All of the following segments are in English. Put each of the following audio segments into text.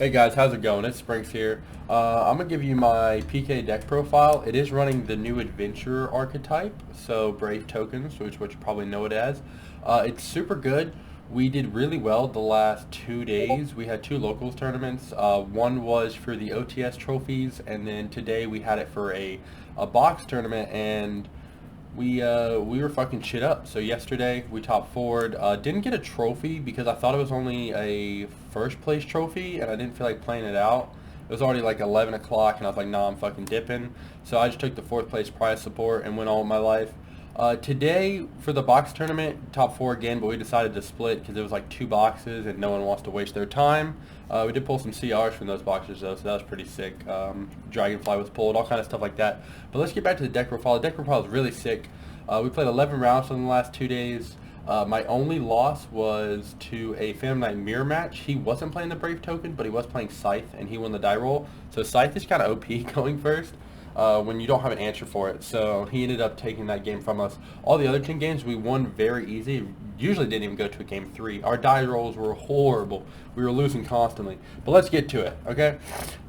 Hey guys, how's it going? It's Sprinks here. I'm gonna give you my PK deck profile. It is running the new Adventurer archetype, so Brave tokens, which you probably know it as. It's super good. We did really well the last 2 days. We had two locals tournaments. One was for the OTS trophies, and then today we had it for a box tournament, and we were fucking shit up. So yesterday we top forward. Didn't get a trophy because I thought it was only a first place trophy and I didn't feel like playing it out. It was already like 11 o'clock and I was like, nah, I'm fucking dipping. So I just took the fourth place prize support and went all my life. Today for the box tournament, top four again, but we decided to split because it was like two boxes and no one wants to waste their time. We did pull some CRs from those boxes though, so that was pretty sick. Dragonfly was pulled, all kind of stuff like that. But let's get back to the deck profile. The deck profile is really sick. We played 11 rounds in the last 2 days. My only loss was to a Phantom Knight mirror match. He wasn't playing the Brave token, but he was playing Scythe, and he won the die roll. So Scythe is kind of OP going first when you don't have an answer for it. So he ended up taking that game from us. All the other 10 games we won very easy. Usually didn't even go to a game 3. Our die rolls were horrible. We were losing constantly. But let's get to it, okay?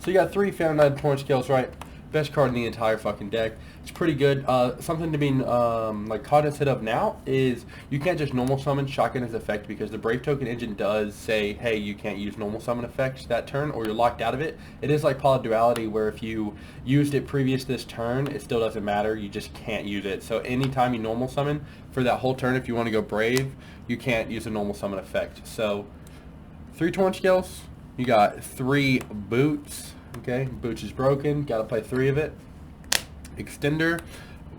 So you got 3 Phantom Knight point skills, right? Best card in the entire fucking deck. It's pretty good. Something to be like cognizant of now is you can't just normal summon Shotgun as effect because the Brave token engine does say, hey, you can't use normal summon effects that turn or you're locked out of it. It is like Poly Duality where if you used it previous this turn, it still doesn't matter. You just can't use it. So anytime you normal summon for that whole turn, if you want to go Brave, you can't use a normal summon effect. So 3 torn skills. You got 3 boots. Okay, Boots is broken. Got to play 3 of it. Extender.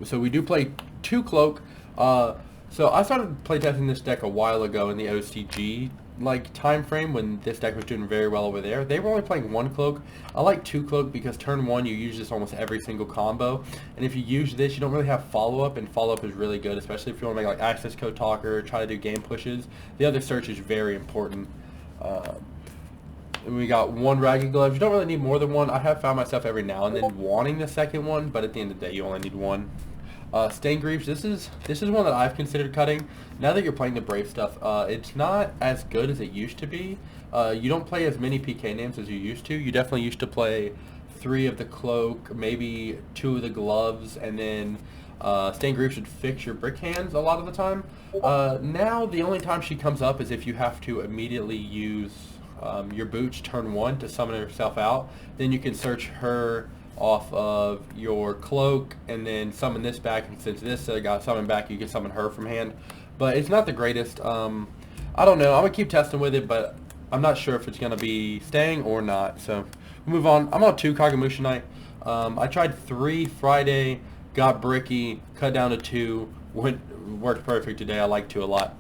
So we do play 2 cloak. So I started playtesting this deck a while ago in the OCG time frame when this deck was doing very well over there. They were only playing 1 cloak. I like 2 cloak because turn 1 you use this almost every single combo, and if you use this you don't really have follow up, and follow up is really good, especially if you want to make like access code talker, try to do game pushes. The other search is very important. We got 1 Ragged Glove. You don't really need more than 1. I have found myself every now and then wanting the second one, but at the end of the day, you only need 1. Stain Greaves. This is one that I've considered cutting. Now that you're playing the Brave stuff, it's not as good as it used to be. You don't play as many PK names as you used to. You definitely used to play 3 of the Cloak, maybe 2 of the Gloves, and then Stain Greaves should fix your brick hands a lot of the time. Now the only time she comes up is if you have to immediately use your Boots turn 1 to summon herself out. Then you can search her off of your Cloak and then summon this back, and since this got summoned back, you can summon her from hand. But it's not the greatest. I don't know. I'm going to keep testing with it, but I'm not sure if it's going to be staying or not. So we'll move on. I'm on 2 Kagemusha Knight. I tried 3 Friday, got bricky, cut down to 2, worked perfect today. I like 2 a lot.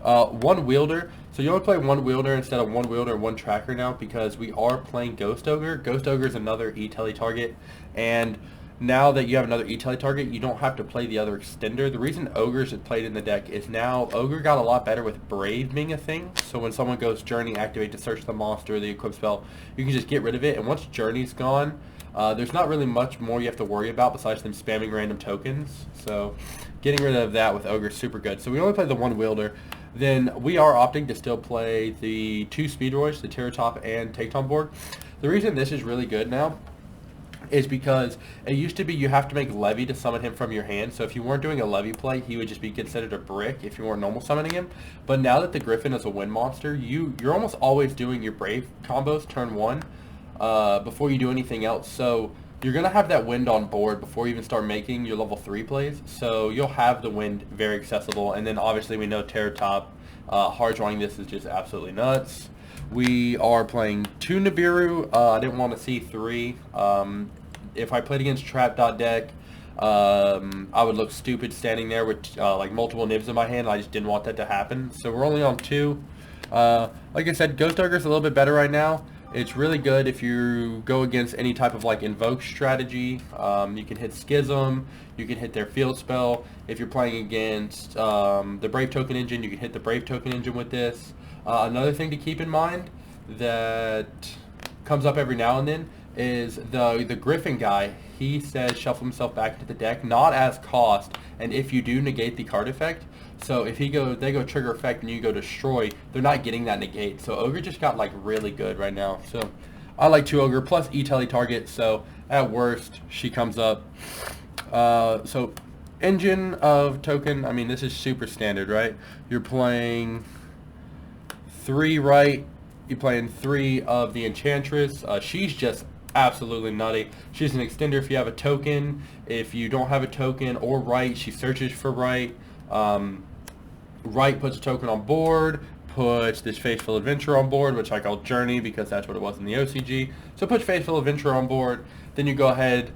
1 Wielder. So you only play 1 Wielder instead of 1 Wielder and 1 Tracker now because we are playing Ghost Ogre. Ghost Ogre is another E-Telly target, and now that you have another E-Telly target, you don't have to play the other extender. The reason Ogres is played in the deck is now Ogre got a lot better with Brave being a thing. So when someone goes Journey, activate to search the monster, the equip spell, you can just get rid of it. And once Journey's gone, there's not really much more you have to worry about besides them spamming random tokens. So getting rid of that with Ogre is super good. So we only play the 1 Wielder. Then we are opting to still play the 2 Speedroids, the Terratop and Takedown board. The reason this is really good now is because it used to be you have to make Levy to summon him from your hand. So if you weren't doing a Levy play, he would just be considered a brick if you weren't normal summoning him. But now that the Griffin is a wind monster, you're almost always doing your Brave combos turn 1 before you do anything else. So you're going to have that wind on board before you even start making your level 3 plays. So you'll have the wind very accessible. And then obviously we know Terratop, hard drawing this is just absolutely nuts. We are playing 2 Nibiru. I didn't want to see 3. If I played against Trap.deck, I would look stupid standing there with like multiple nibs in my hand. I just didn't want that to happen. So we're only on 2. Like I said, Ghost Ogre is a little bit better right now. It's really good if you go against any type of like invoke strategy. You can hit Schism, you can hit their field spell. If you're playing against the Brave token engine, you can hit the Brave token engine with this. Another thing to keep in mind that comes up every now and then is the Griffin guy. He says shuffle himself back into the deck, not as cost, and if you do negate the card effect. So if they go trigger effect and you go destroy, they're not getting that negate. So Ogre just got like really good right now. So I like 2 Ogre plus E-Telly target. So at worst, she comes up. So engine of token, I mean, this is super standard, right? You're playing 3 right. You're playing 3 of the Enchantress. She's just absolutely nutty. She's an extender if you have a token. If you don't have a token or right, she searches for right. Right puts a token on board, puts this Faithful Adventurer on board, which I call Journey because that's what it was in the OCG. So put Faithful Adventurer on board. Then you go ahead,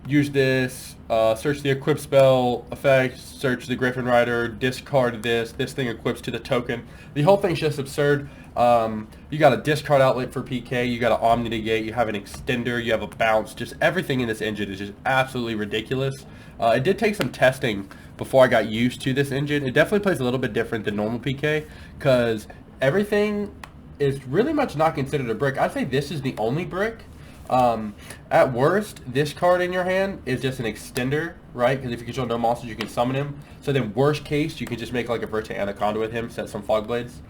use this, search the equip spell effect, search the Griffin Rider, discard this. This thing equips to the token. The whole thing's just absurd. You got a discard outlet for PK, you got an Omni Negate, you have an extender, you have a bounce. Just everything in this engine is just absolutely ridiculous. It did take some testing before I got used to this engine. It definitely plays a little bit different than normal PK because everything is really much not considered a brick. I'd say this is the only brick. At worst, this card in your hand is just an extender, right? Because if you control no monsters, you can summon him. So then worst case, you can just make like a Verte Anaconda with him, set some Fog Blades.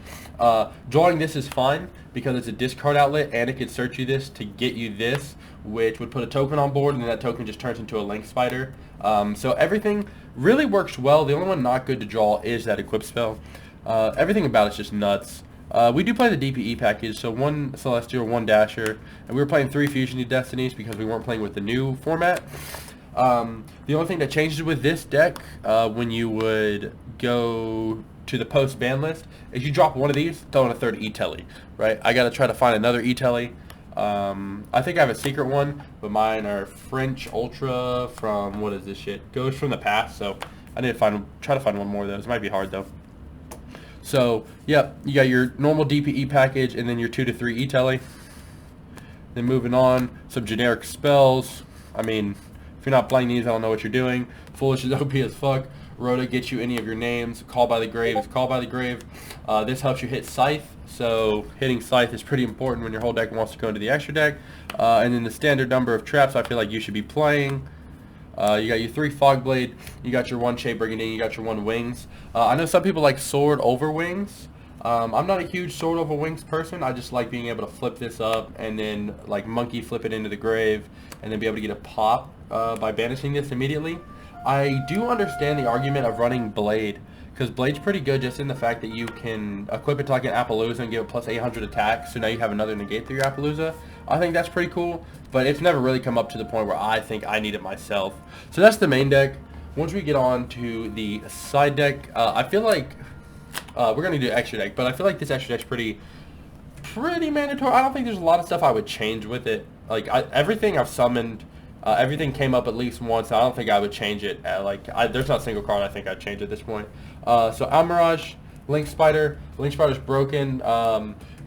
Drawing this is fine because it's a discard outlet and it could search you this to get you this, which would put a token on board and then that token just turns into a Link Spider. So everything really works well. The only one not good to draw is that equip spell. Everything about it's just nuts. We do play the DPE package, so 1 Celestial, 1 Dasher, and we were playing 3 Fusion Destinies because we weren't playing with the new format. The only thing that changes with this deck when you would go to the post ban list is you drop one of these, throw in a 3rd E-Telly, right? I gotta try to find another E-Telly. I think I have a secret one, but mine are French Ultra from, what is this shit? Ghost from the Past, so I need to try to find one more of those. It might be hard though. So, yeah, you got your normal DPE package and then your 2 to 3 E-Telly. Then moving on, some generic spells. I mean, if you're not playing these, I don't know what you're doing. Foolish is OP as fuck. Rhoda gets you any of your names. Call by the Grave is Call by the Grave. This helps you hit Scythe. So hitting Scythe is pretty important when your whole deck wants to go into the extra deck. And then the standard number of traps I feel like you should be playing. You got your 3 Fog Blade, you got your 1 Shade Brigandine, you got your 1 Wings. I know some people like Sword over Wings. I'm not a huge Sword over Wings person. I just like being able to flip this up and then like Monkey flip it into the grave and then be able to get a pop by banishing this immediately. I do understand the argument of running Blade because Blade's pretty good just in the fact that you can equip it to like an Appaloosa and give it plus 800 attack, so now you have another negate through your Appaloosa. I think that's pretty cool, but it's never really come up to the point where I think I need it myself. So that's the main deck. Once we get on to the side deck, I feel like we're going to do extra deck, but I feel like this extra deck's pretty mandatory. I don't think there's a lot of stuff I would change with it. Like everything I've summoned, everything came up at least once. I don't think I would change it. There's not a single card I think I'd change at this point. So Almirage, Link Spider. Link Spider's broken.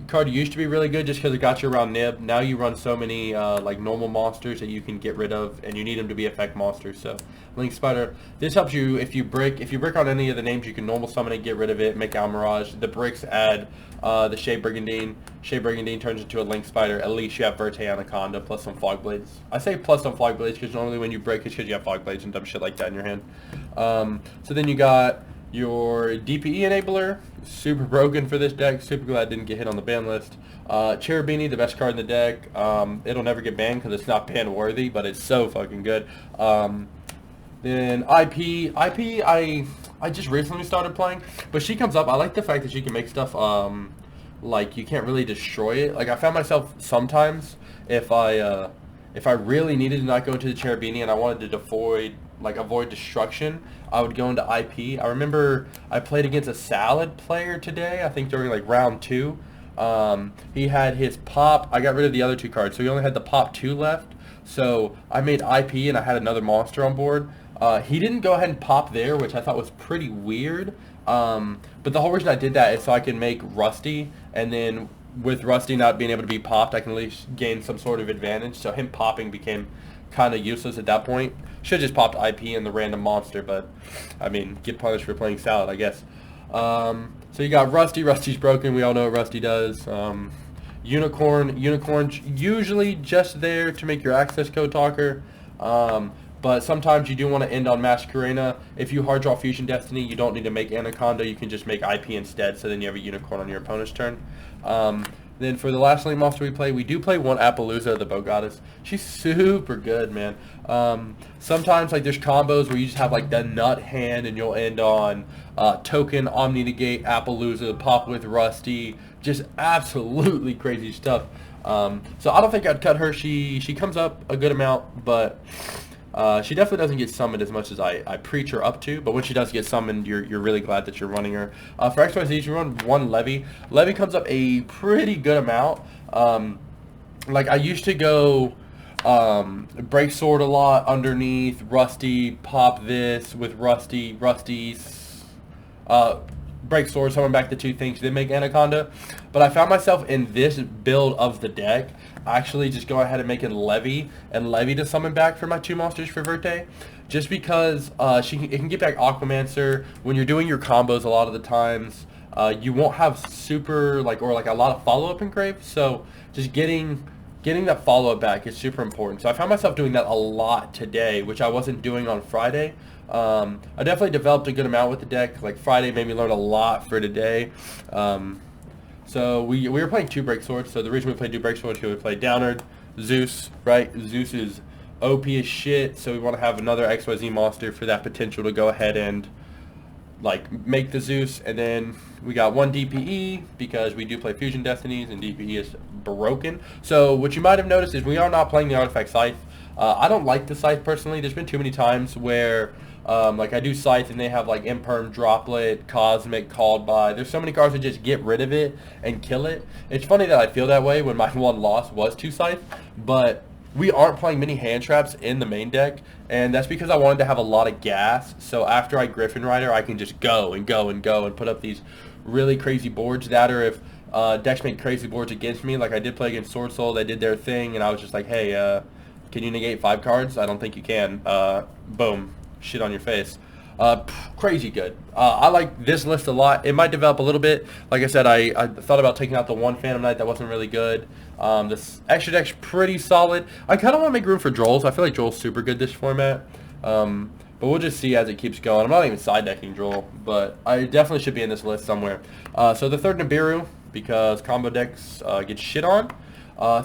Card used to be really good just because it got you around Nib. Now you run so many like normal monsters that you can get rid of, and you need them to be effect monsters. So Link Spider. This helps you if you brick on any of the names, you can normal summon it, get rid of it, make Almirage. The bricks add the Shade Brigandine. Shade Brigandine turns into a Link Spider. At least you have Verte Anaconda plus some Fog Blades. I say plus some Fog Blades because normally when you break it's because you have Fog Blades and dumb shit like that in your hand. So then you got your DPE enabler, super broken for this deck. Super glad it didn't get hit on the ban list. Cherubini, the best card in the deck. It'll never get banned because it's not ban worthy, but it's so fucking good. Then IP, I just recently started playing, but she comes up. I like the fact that she can make stuff like you can't really destroy it. Like I found myself sometimes if I really needed to not go into the Cherubini and I wanted to avoid destruction, I would go into IP. I remember I played against a Salad player today, I think during like round 2. He had his pop. I got rid of the other 2 cards, so he only had the pop 2 left. So I made IP and I had another monster on board. He didn't go ahead and pop there, which I thought was pretty weird. But the whole reason I did that is so I can make Rusty, and then with Rusty not being able to be popped, I can at least gain some sort of advantage. So him popping became kind of useless at that point. Should have just popped IP and the random monster, but I mean, get punished for playing Salad, I guess. So you got Rusty. Rusty's broken. We all know what Rusty does. Unicorn's usually just there to make your access code talker. But sometimes you do want to end on Masquerena. If you hard draw Fusion Destiny, you don't need to make Anaconda. You can just make IP instead, so then you have a Unicorn on your opponent's turn. Then for the last lane monster we play, we do play one Appaloosa, the Bow Goddess. She's super good, man. Sometimes like there's combos where you just have like the nut hand and you'll end on Token, Omni Negate, Appaloosa, Pop with Rusty. Just absolutely crazy stuff. So I don't think I'd cut her. She comes up a good amount, but she definitely doesn't get summoned as much as I preach her up to, but when she does get summoned, you're really glad that you're running her. For XYZ, you run one Levy. Levy comes up a pretty good amount. Like I used to go Break Sword a lot underneath, Rusty, pop this with Rusty's, Break Sword, summon back the two things, then make Anaconda. But I found myself in this build of the deck actually just go ahead and make it Levy and Levy to summon back for my two monsters for Verte, just because it can get back Aquamancer. When you're doing your combos a lot of the times, you won't have super like a lot of follow-up engraved, so just getting that follow-up back is super important. So I found myself doing that a lot today, which I wasn't doing on Friday. I definitely developed a good amount with the deck. Like Friday made me learn a lot for today. So we were playing two Break Swords. So the reason we played two Break Swords is because we played Downard, Zeus, right? Zeus is OP as shit, so we want to have another XYZ monster for that potential to go ahead and like make the Zeus. And then we got one DPE because we do play Fusion Destinies and DPE is broken. So what you might have noticed is we are not playing the artifact Scythe. I don't like the Scythe personally. There's been too many times where like I do Scythe and they have like Imperm, Droplet, Cosmic, Called By. There's so many cards that just get rid of it and kill it. It's funny that I feel that way when my one loss was to Scythe, but we aren't playing many hand traps in the main deck, and that's because I wanted to have a lot of gas. So after I Griffin Rider, I can just go and go and go and put up these really crazy boards that, or if decks make crazy boards against me, like I did play against Sword Soul, they did their thing, and I was just like, hey, can you negate 5 cards? I don't think you can. Boom. Shit on your face. Crazy good. I like this list a lot. It might develop a little bit. Like I said, I thought about taking out the one Phantom Knight that wasn't really good. This extra deck's pretty solid. I kind of want to make room for Drolls. I feel like Droll's super good this format. But we'll just see as it keeps going. I'm not even side decking Droll, but I definitely should be in this list somewhere. So the third Nibiru, because combo decks get shit on.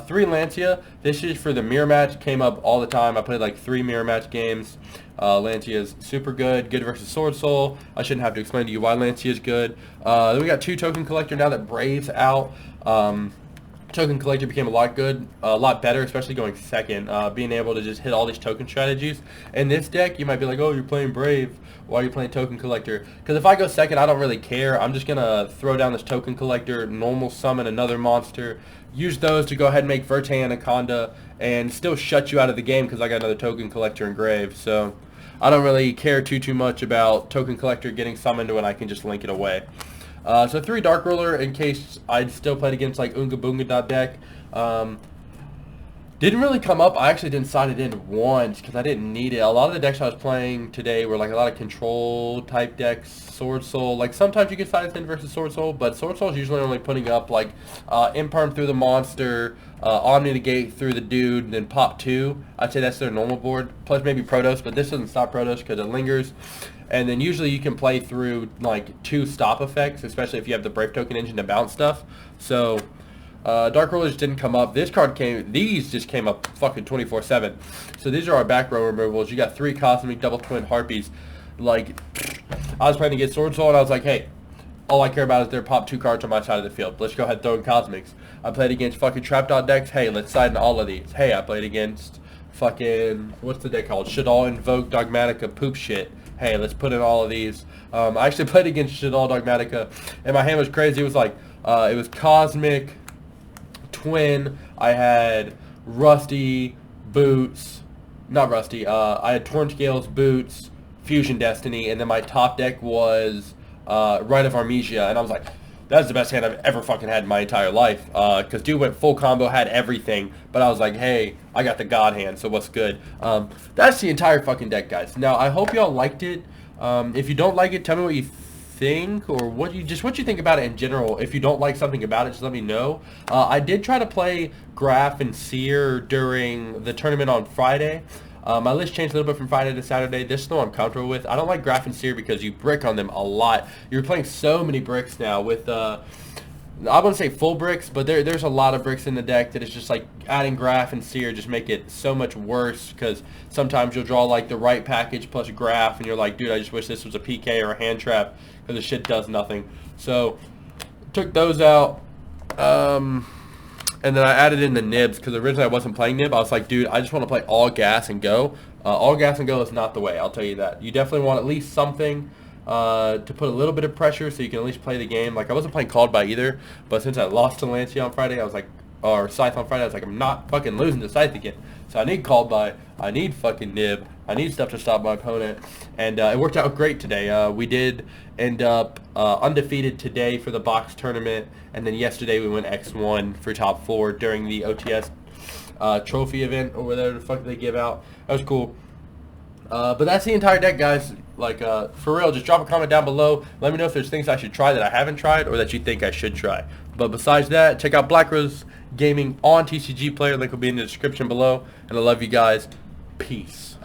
3 Lancia. This is for the mirror match. Came up all the time. I played like 3 mirror match games. Lancia is super good. Good versus Sword Soul. I shouldn't have to explain to you why Lancia is good. Then we got 2 Token Collector now that Brave's out. Token Collector became a lot better, especially going second. Being able to just hit all these token strategies. In this deck, you might be like, oh, you're playing Brave. Why are you playing Token Collector? Because if I go second, I don't really care. I'm just going to throw down this Token Collector, normal summon another monster, use those to go ahead and make Verte Anaconda, and still shut you out of the game because I got another Token Collector engraved. So I don't really care too much about Token Collector getting summoned when I can just link it away. So 3 Dark Ruler in case I'd still played against like Unga Boonga deck. Didn't really come up. I actually didn't sign it in once because I didn't need it. A lot of the decks I was playing today were like a lot of control type decks. Sword Soul. Like sometimes you get sign it in versus Sword Soul, but Sword Soul is usually only putting up like Imperm through the monster, Omni Negate through the dude, and then pop 2. I'd say that's their normal board. Plus maybe Protos, but this doesn't stop Protos because it lingers. And then usually you can play through like 2 stop effects, especially if you have the Brave Token engine to bounce stuff. So Dark Rulers didn't come up. These just came up fucking 24/7. So these are our back row removals. You got 3 Cosmic Double Twin Harpies. Like, I was playing against Sword Soul and I was like, hey, all I care about is their pop 2 cards on my side of the field. Let's go ahead and throw in Cosmics. I played against fucking Trap Dot decks. Hey, let's side in all of these. Hey, I played against fucking, what's the deck called? Shadal Invoke Dogmatica poop shit. Hey, let's put in all of these. I actually played against Shadal Dogmatica and my hand was crazy. It was like, it was Cosmic, Twin, I had Rusty, Boots, not Rusty, I had Torn Scales, Boots, Fusion Destiny, and then my top deck was Rite of Armesia, and I was like, that's the best hand I've ever fucking had in my entire life, because dude went full combo, had everything, but I was like, hey, I got the God hand, so what's good? That's the entire fucking deck, guys. Now, I hope y'all liked it. If you don't like it, tell me what you think. think, or what you think about it in general. If you don't like something about it, just let me know. I did try to play Graph and Seer during the tournament on Friday. My list changed a little bit from Friday to Saturday. This is the one I'm comfortable with. I don't like Graph and Seer because you brick on them a lot. You're playing so many bricks now with, I wouldn't say full bricks, but there's a lot of bricks in the deck that is just like adding Graph and Seer just make it so much worse because sometimes you'll draw like the right package plus Graph and you're like, dude, I just wish this was a PK or a hand trap because the shit does nothing. So took those out. And then I added in the nibs because originally I wasn't playing nib. I was like, dude, I just want to play all gas and go. All gas and go is not the way, I'll tell you that. You definitely want at least something to put a little bit of pressure so you can at least play the game. Like, I wasn't playing Called By either, but since I lost to Lancia on Friday, I was like, or Scythe on Friday, I was like, I'm not fucking losing to Scythe again. So I need Called By, I need fucking nib, I need stuff to stop my opponent, and it worked out great today. We did end up undefeated today for the box tournament, and then yesterday we went X1 for top 4 during the OTS trophy event, or whatever the fuck they give out. That was cool. But that's the entire deck, guys. Like, for real, just drop a comment down below. Let me know if there's things I should try that I haven't tried or that you think I should try. But besides that, check out Black Rose Gaming on TCG Player. Link will be in the description below. And I love you guys. Peace.